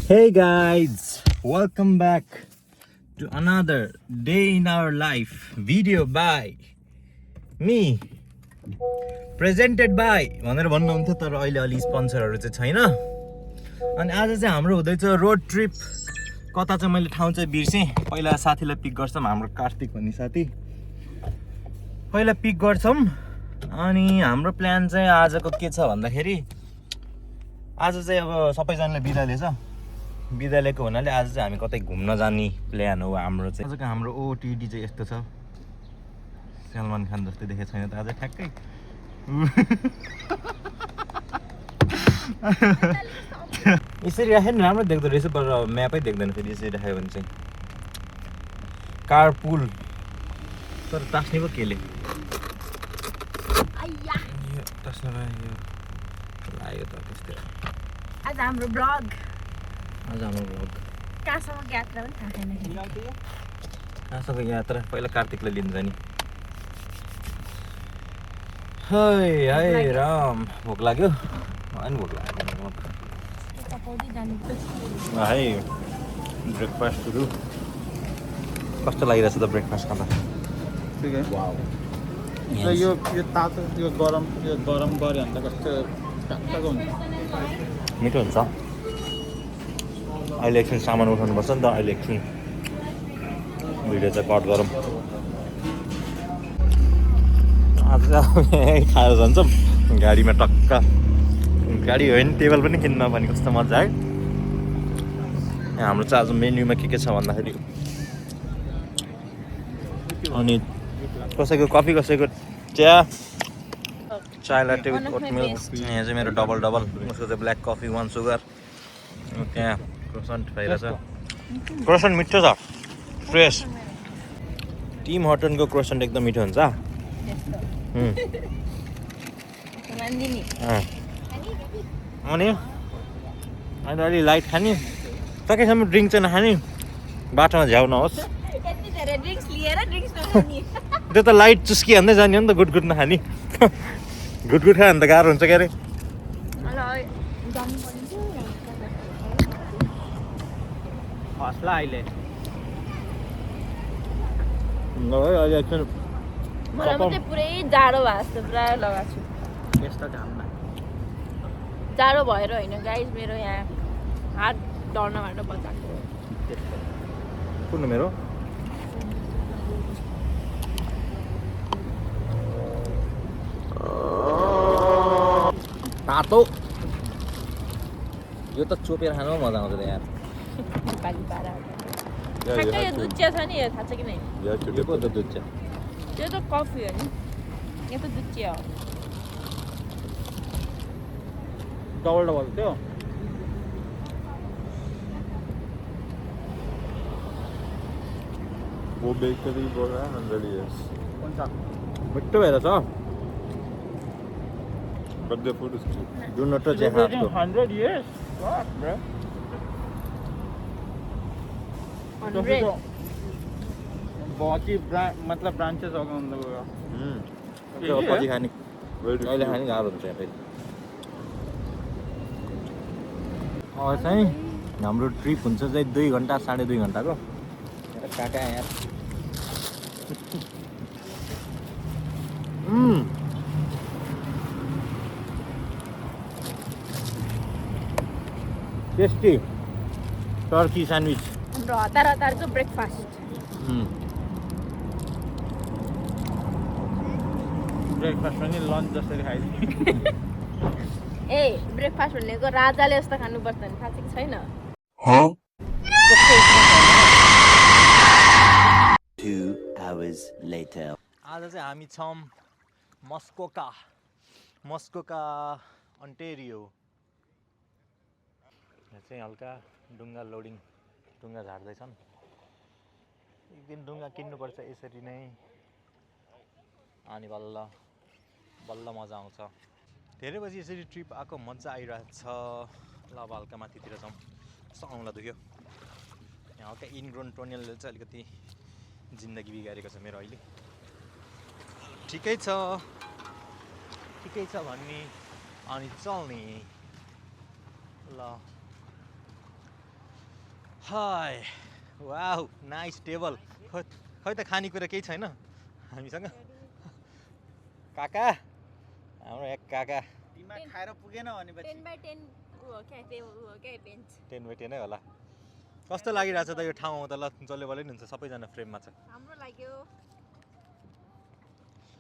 Hey guys, welcome back to another day in our life video by me, presented by भनेर भन्नुहुन्थ्यो तर अहिले अलि स्पोन्सरहरू चाहिँ छैन। अनि आज चाहिँ हाम्रो हुँदैछ रोड ट्रिप। कता चाहिँ मैले ठाउँ चाहिँ बिर्सेँ। पहिला साथीलाई पिक गर्छौँ, हाम्रो कार्तिक भन्ने साथी पहिला पिक गर्छौँ। अनि हाम्रो प्लान चाहिँ आजको के छ भन्दाखेरि आज चाहिँ अब सबैजनाले बिदा लिएछ। बिदा लिएको हुनाले आज चाहिँ हामी कतै घुम्न जाने प्लान हो हाम्रो चाहिँ। आजको हाम्रो ओटिडी चाहिँ यस्तो छ। सलमान खान जस्तै देखेको छैन त आज ठ्याक्कै। यसरी राख्यो नि राम्रो देख्दो रहेछ, तर म्यापै देख्दैन फेरि यसरी राख्यो भने चाहिँ। कार पुल तर टास्ने पो केले टास्न लाग्यो त त्यस्तै। आज हाम्रो ब्लग कहाँसम्म यात्रा पनि थाहा छैन। कहाँसम्म यात्रा पहिला कार्तिकलाई लिन्छ नि। हाय राम, भोक लाग्यो। अनि भोक लाग्यो है। ब्रेकफास्टहरू कस्तो लागिरहेछ त ब्रेकफास्ट खाँदा? ठिकै। यो तातो यो गरम गऱ्यो भने त कस्तो टाक्टाको हुन्छ, मिठो हुन्छ। अहिले एकछिन सामान उठाउनुपर्छ नि त, अहिले एकछिन भिडियो चाहिँ कट गरौँ। आज चाहिँ खाएर जान्छौँ गाडीमा टक्क। गाडी होइन टेबल पनि किन्न भने कस्तो मजा आयो। हाम्रो चाहिँ आज मेन्यूमा के छ भन्दाखेरि अनि कसैको कफी, कसैको चिया, चाय लाटे विथ ओट मिल्क। यहाँ चाहिँ मेरो डबल उसको चाहिँ ब्ल्याक कफी 1 सुगर। त्यहाँ क्रोसन्ट भइरहेछ। क्रोसन्ट मिठो छ, फ्रेस। टिम हटनको क्रोसन्ट एकदम मिठो हुन्छ। अनि अहिले अलि लाइट खाने, सकेसम्म ड्रिङ्क चाहिँ नखाने, बाटोमा झ्याउ नहोस्। त्यो त लाइट चुस्किहाल्दै जाने हो नि त, गुटगुट नखाने। गुटगुट खायो भने त गाह्रो हुन्छ क्या अरे। हस्ला अहिले अहिले एकछिन मलाई मात्रै पुरै जाडो भएको जस्तो पुरा लगाएको छु। यस्तो घाममा जाडो भएर होइन गाइज, मेरो यहाँ हात डढ्नबाट बचाएको। कुन मेरो तातो यो त चोपेर खानु मजा आउँछ यार। नेपाली पारा ठ्याक्कै यो दुध चिया छ नि, यो थाहा छ कि नै? यो पो त दुध चिया। त्यो त कफी हो नि, यो त दुध चिया हो। डबल थियो। वो बेकरी बोल रहा है 100 years। कौन सा? मिठो भएर छ। But the food is cheap. Do not touch your hands. 100 years? What, bro? 100 बहुत ही मतलब ब्रांचेस होगा उन लोगों का। त्यो पछि खाने, अहिले खाने गाह्रो हुन्छ यहाँ फेरि। अब चाहिँ हाम्रो ट्रिप हुन्छ चाहिँ 2 घन्टा 2.5 घन्टाको। काका यार टेस्टी टर्की स्यान्डविच। हाम्रो हतारको ब्रेकफास्ट। ब्रेकफास्ट पनि लन्च जसरी खाइदियो। ए ब्रेकफास्ट भनेको राजाले जस्तो खानुपर्छ नि, थाहा छ कि छैन? 2 hours later. आज चाहिँ हामी छौँ मस्कोका अन्टेरियो। यहाँ चाहिँ हल्का डुङ्गा लोडिङ, डुङ्गा झार्दैछन्। एक दिन डुङ्गा किन्नुपर्छ यसरी नै, अनि बल्ल मजा आउँछ। धेरै पछि यसरी ट्रिप आएको मजा आइरहेछ। ल अब हल्का माथितिर जाउँ। कस्तो औँला दुख्यो। यहाँ हल्का इनग्रोन टोनियलले चाहिँ अलिकति जिन्दगी बिगारेको छ मेरो अहिले। ठिकै छ भन्ने अनि चल्ने। ल हाय वाउ नाइस टेबल खै त खानेकुरा केही छैन हामीसँग काका हाम्रो एक काका दिमाग खाएर पुगेन भनेपछि 10x10 उ हो क्या त्यो उ हो क्या बेन्च 10/10 नै होला कस्तो लागिरहेछ त यो ठाउँ त ल जसले बोले नि हुन्छ सबैजना फ्रेममा छ राम्रो लाग्यो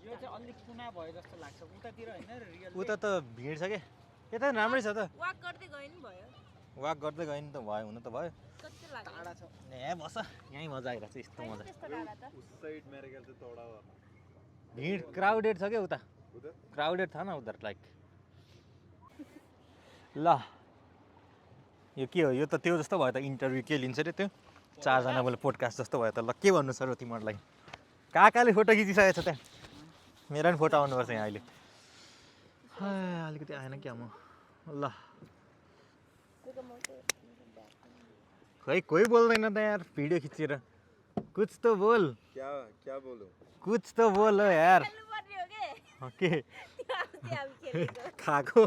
यो चाहिँ अलिक कुना भयो जस्तो लाग्छ उतातिर हैन रियल उता त भिड छ के यता राम्रै छ त वाक गर्दै गयो नि भयो वाक गर्दै गयो नि त भयो हुन त भयो कस्तो लाग्यो टाढा छ यहाँ बस यहीँ मजा आइरहेछ यस्तो छैन मजा त्यस्तो डाँडा त भिड क्राउडेड छ क्या उता क्राउडेड छ न उधर लाइक ल यो के हो यो त त्यो जस्तो भयो त इन्टरभ्यू के लिन्छ रे त्यो 4 जना बोले पोडकास्ट जस्तो भयो त ल के भन्नु सर तिमीहरूलाई काकाले फोटो खिचिसकेको छ त्यहाँ मेरो पनि फोटो आउनुपर्छ यहाँ अहिले अलिकति आएन क्या म ल खै कोही बोल्दैन त यार भिडियो खिचेर कुछ त बोल क्या बोलूं कुछ त बोल हो यार खेल्नुपर्ने हो के के त्यो हामी खेलेको खाएको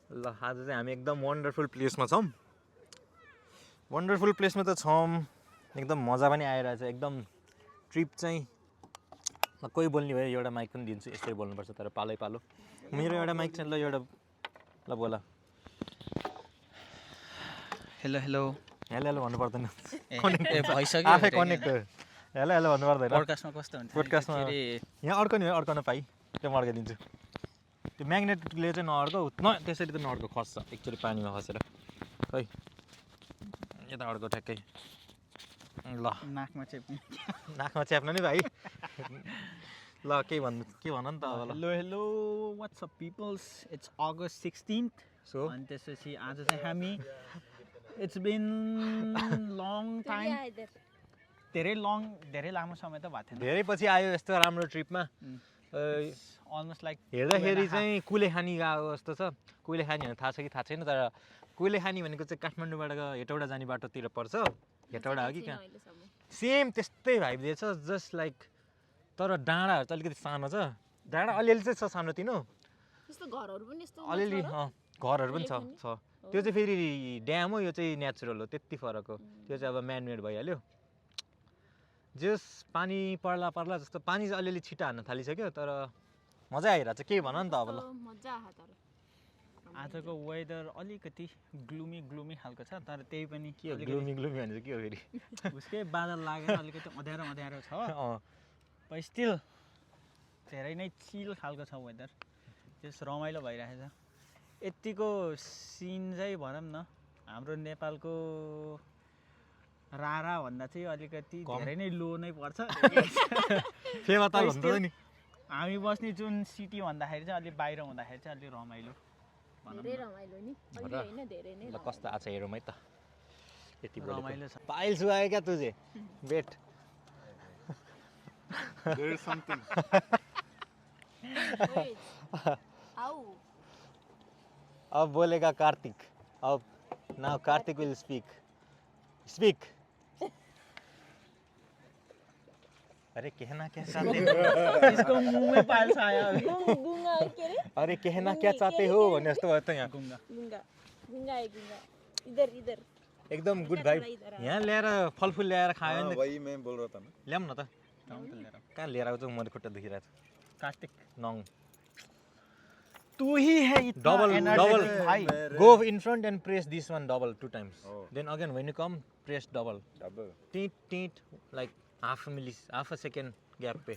ल आज चाहिँ हामी एकदम वन्डरफुल प्लेसमा छौँ वन्डरफुल प्लेसमा त छौँ एकदम मजा पनि आइरहेछ एकदम ट्रिप चाहिँ ल कोही बोल्ने भयो एउटा माइक पनि दिन्छु यसरी बोल्नुपर्छ तर पालै पालो मेरो एउटा माइक चाहिँ ल एउटा ल बोल हेलो हेलो हेलो हेलो भन्नु पर्दैन ए भइसक्यो आफै कनेक्ट हेलो हेलो भन्नु पर्दैन पोडकास्टमा कस्तो हुन्छ पोडकास्टमा यहाँ अड्कने भयो अड्काउन पाइ त्यो म अड्काइदिन्छु त्यो म्याग्नेटले चाहिँ नअड्काउ न त्यसरी त नअड्को खस्छ एकचोटि पानीमा खसेर खै यता अड्को ठ्याक्कै ल नाकमा चाहिँ नाकमा च्याप्न नि भाइ ल के भन नि त अब ल hello hello what's up peoples it's August 16th so अनि त्यसपछि आज चाहिँ हामी इट्स बिन लङ टाइम धेरै लामो समय त भएको थिएन धेरै पछि आयो यस्तो राम्रो ट्रिपमा अलमोस्ट लाइक हेर्दाखेरि चाहिँ कुलेखानी गएको जस्तो छ कुलेखानी भनेर थाहा छ कि थाहा छैन तर कुलेखानी भनेको चाहिँ काठमाडौँबाट हेटौडा जाने बाटोतिर पर्छ हेटौडा हो कि कहाँ सेम त्यस्तै भाइब दिएछ जस्ट लाइक तर डाँडाहरू चाहिँ अलिकति सानो छ डाँडा अलिअलि चाहिँ छ सानो तिनो त्यस्तो घरहरू पनि यस्तो अलिअलि घरहरू पनि छ त्यो चाहिँ फेरि ड्याम हो यो चाहिँ नेचुरल हो त्यति फरक हो त्यो चाहिँ अब म्यानमेड भइहाल्यो जस पानी पर्ला जस्तो पानी चाहिँ अलिअलि छिटो हान्न थालिसक्यो तर मजा आइरहेछ के भन नि त अब ल मजा आयो तर आजको वेदर अलिकति ग्लुमी खालको छ तर त्यही पनि के हो ग्लुमी भने चाहिँ के हो फेरि उसकै बादल लागेर अलिकति अँध्यारो छ but स्टिल धेरै नै चिल खालको छ वेदर जस रमाइलो भइरहेछ यतिको सिन चाहिँ भनौँ न हाम्रो नेपालको रारा भन्दा चाहिँ अलिकति धेरै नै लो नै पर्छ फेवाताल भन्छ नि हामी बस्ने जुन सिटी भन्दाखेरि चाहिँ अलि बाहिर हुँदाखेरि चाहिँ अलि रमाइलो धेरै रमाइलो नि अलि हैन धेरै नै ल कस्तो आछ हेरौँ है त यति रमाइलो छ पाइल्स आयो क्या तुझे बेट there is something आउ अब बोलेगा कार्तिक अब नाउ कार्तिक विल स्पीक अरे कहना क्या चाहते हो इसको मुंह में पाइल्स आया अभी गुंगा के रे अरे कहना क्या चाहते हो भन्ने जस्तो भयो त यहाँ गुंगा इधर एकदम गुड भाइब यहाँ ल्याएर फलफुल ल्याएर खायो नि वही मैं बोल रहा था ना ल्याऊँ न त कहाँ लिएर आउँछ मैले खुट्टा दुखिरहेको छ कार्तिक नङ तू ही है इतना डबल energetic भाई go in front and press this one double 2 times then again when you come press double tit like half a second gap pay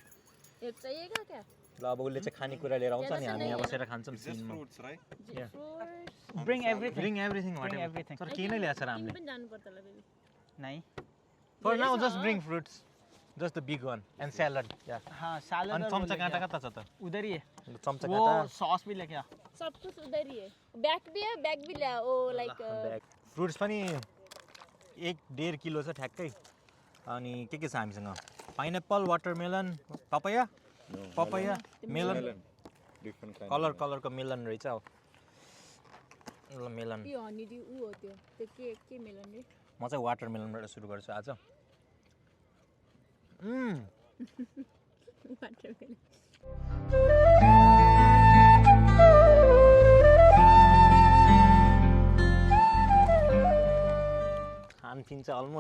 एक चाहिएगा क्या ल अब उसले चाहिँ खानेकुरा लिएर आउँछ नि हामी यहाँ बसेर खान्छौँ cinema fruits right bring everything everything तर के नै ल्याएको छ र हामीले पनि जानु पर्छ ल बेबी नहीं for now just bring fruits just the big one and salad yeah हाँ सैलड अनि चम्चा काँटा कता छ त उधर ही है चम्चा वो काँटा सॉस भी लेके आ सब कुछ उधर ही है बैग भी ल्या ओ लाइक फ्रुट्स पनि 1.5 किलो छ ठ्याक्कै अनि के छ हामीसँग pineapple watermelon papaya melon different kind कलरको मेलन रहेछ अब ल मेलन यो हनीडी उ हो त्यो के मेलन रे म चाहिँ वाटरमेलनबाट सुरु गर्छु आज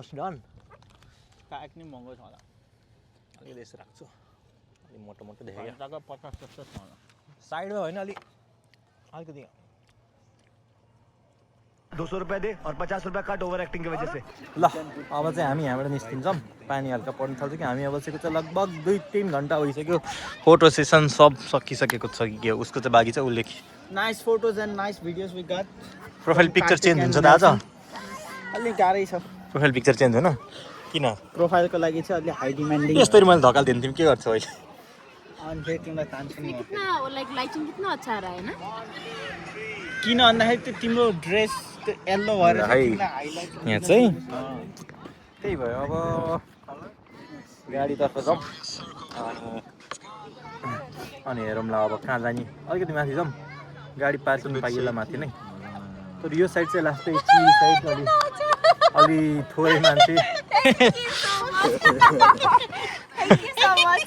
अलमोस्ट डन काक नि महँगो छ होला अलिकति यसो राख्छु अलि मोटो मोटो देखेको घन्टाको 50 जस्तो छ होला साइडमा होइन अलिकति 200 रुपए दे और 50 रुपए कट ओवर एक्टिंग की वजह से ल अब चाहिँ हामी यहाँबाट निस्किन्छौँ पानी हल्का पर्न थाल्छ कि हामी अब बसेको चाहिँ लगभग 2-3 घन्टा भइसक्यो फोटो सेसन सब सकिसकेको छ कि के हो उसको चाहिँ बाँकी चाहिँ उसले nice photos and nice videos we got profile picture change हुन्छ त आज अलि गाह्रै छ प्रोफाइल पिक्चर चेन्ज होइन किन प्रोफाइलको लागि चाहिँ अलि हाई डिमान्डिङ यस्तरी मैले धकाल दिनु तिमी के गर्छौ अहिले अनि फेरि तिमीलाई तान्छु नि कितना लाइक लाइटिंग कितना अच्छा आ रहा है ना किन भन्दाखेरि त्यो तिम्रो ड्रेस त्यो येल्लो भएर है। चाहिँ तिमीलाई हाइलाइट यहाँ चाहिँ त्यही भयो अब गाडीतर्फ जाउँ अनि हेरौँ ल अब कहाँ जाने अलिकति माथि जाउँ गाडी पार्किङ पाइएला माथि नै तर यो साइड चाहिँ लास्टै चिल साइड अलि थोरै मान्छे थैंक यू सो मच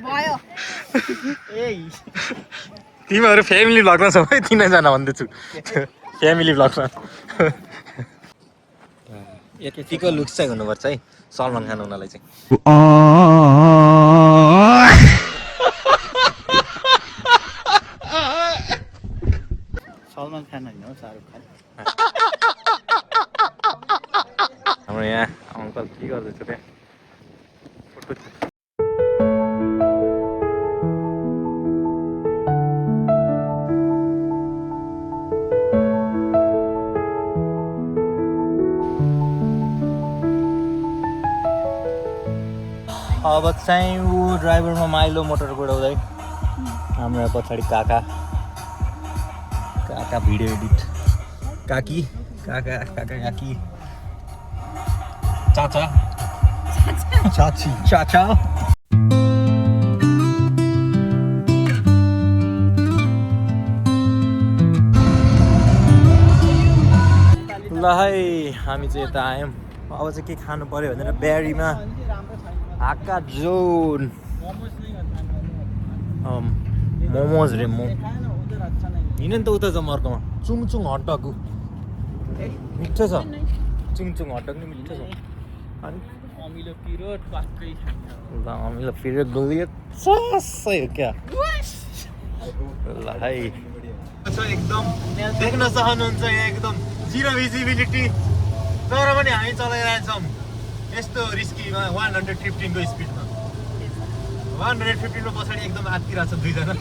भयो ए तिमीहरू फ्यामिली भ्लगमा छौ है 3जना भन्दैछु फ्यामिली भ्लगमा यतिको लुक्स चाहिँ हुनुपर्छ है सलमान खान हुनलाई चाहिँ सलमान खान होइन हो शाहरुख खान हाम्रो यहाँ अङ्कल के गर्दैछ त्यहाँ फोटो अब चाहिँ ऊ ड्राइभरमा माइलो मोटर कुदाउँदै हाम्रो यहाँ पछाडि काका भिडियो एडिट काकी काका काकी चाचा चाची चाचा ल है हामी चाहिँ यता आयौँ अब चाहिँ के खानु पर्यो भनेर ब्यारीमा हाक्का जोन मोमोज रे हिँड नि त उता जाउँ अर्कोमा चुङचुङ हटडग मिठो छ चुङचुङ हटडग नि मिठो छ अनि अमिलो पिरो टक्कै खान्छ ल अमिलो फेरि गलियो ससै हो क्या ल है एकदम देख्न चाहनुहुन्छ यहाँ एकदम जिरो भिजिबिलिटी तर पनि हामी चलाइरहेछौँ यस्तो रिस्कीमा 115 को स्पिडमा 115 मा पछाडि एकदम आत्तिरहेछ दुईजना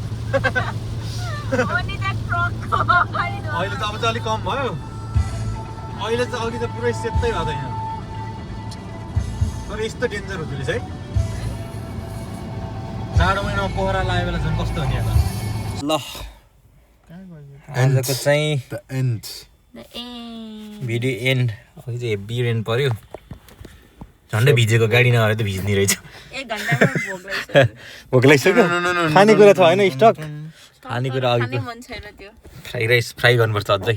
अहिले त अब चाहिँ अलिक कम भयो अहिले चाहिँ अघि त पुरै सेतै भएको यहाँ तर यस्तो डेन्जर हुँदो रहेछ है जाडो महिनामा पोखरा लागेको बेला झन् कस्तो हुने होला ल आजको चाहिँ भिडियो एन्ड अघि चाहिँ हेभी रेन पर्यो झन्डै भिजेको गाडी नभए त भिज्ने रहेछ 1 घण्टामा भोक लागिसक्यो खानेकुरा त होइन स्टक खानेकुरा अघिको मन छैन त्यो फ्राई राइस फ्राई गर्नुपर्छ अझै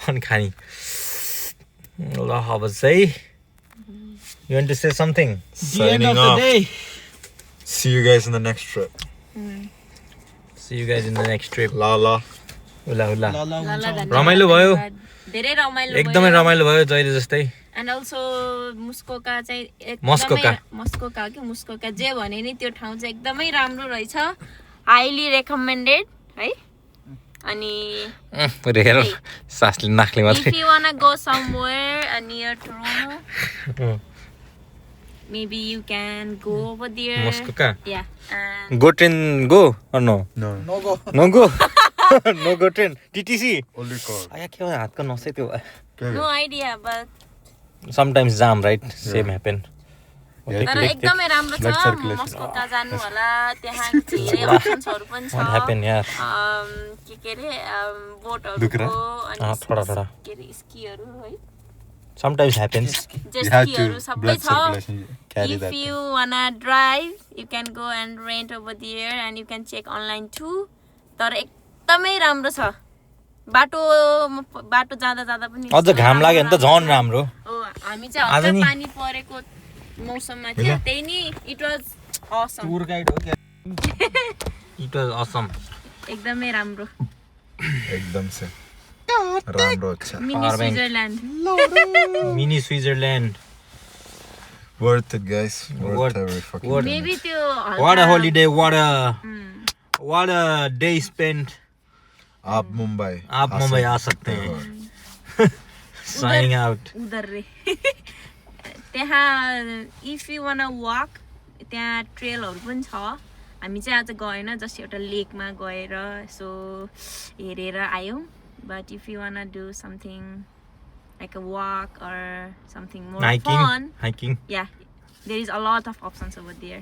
अनि खाने ल अब चाहिँ You want to say something? The end of the day. See you guys in the next trip. See you guys in the next trip. La la. उला उला धन्यवाद। रमाइलो भयो धेरै रमाइलो एकदमै रमाइलो भयो जहिले जस्तै एन्ड अल्सो मुस्कोका चाहिँ मस्कोका मुस्कोका जे भने नि त्यो ठाउँ चाहिँ एकदमै राम्रो रहेछ हाइली रेकमेन्डेड है अनि हेर सासले नाकले if मात्रै you wanna go somewhere near Toronto maybe you can go over there मस्कोका yeah and go train go or no No. no go no go train TTC Only car. आया के हो हातको नसै त्यो no idea but sometimes jam right same happen तर एकदमै राम्रो छ मस्कोका जानु होला त्यहाँ धेरै अप्सन्सहरु पनि छ what happened यार के रे बोटहरुको अनि थोडा थोडा के रे स्कीहरु है sometimes happens जेस्कीहरु सबै blood छ circulation, carry if that. you wanna drive you can go and rent over there and you can check online too तर एकदमै राम्रो छ बाटो जाँदा पनि अझ घाम लाग्यो भने त झन् राम्रो हो हामी चाहिँ आज हल्का नि- पानी परेको मौसममा थियो त्यही नि it was Assam tour guide हो क्या इट वाज असम एकदमै राम्रो एकदम से राम्रो अच्छा mini Power bank. Switzerland mini Switzerland worth it guys Worth- worth every fucking worth- maybe त्यो what a holiday what a day spent आप मुंबई आप मुंबई आ सकते हैं signing out उधर रे त्यहाँ इफ यु वान वाक त्यहाँ ट्रेलहरू पनि छ हामी चाहिँ आज गएन जस्ट एउटा लेकमा गएर यसो हेरेर आयौँ but if you want do something like a walk or something more fun hiking yeah there is a lot of options over there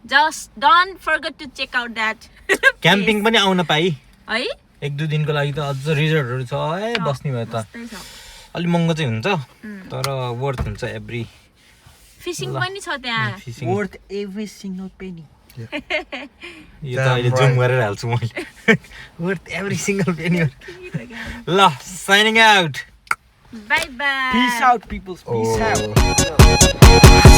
just don't forget to check out that camping पनि आउन पाइ है 1-2 दिनको लागि त अझ रिजोर्टहरू छ है बस्ने भए त त्यस्तै छ अलि महँगो चाहिँ हुन्छ तर वर्थ हुन्छ एभ्री फिसिङ पनि छ त्यहाँ fishing worth every single penny यो त अहिले जुम गरेर हाल्छु मैले वर्थ एभ्री सिंगल पेनी ल shining out by by Peace out, peoples. Peace Oh. out.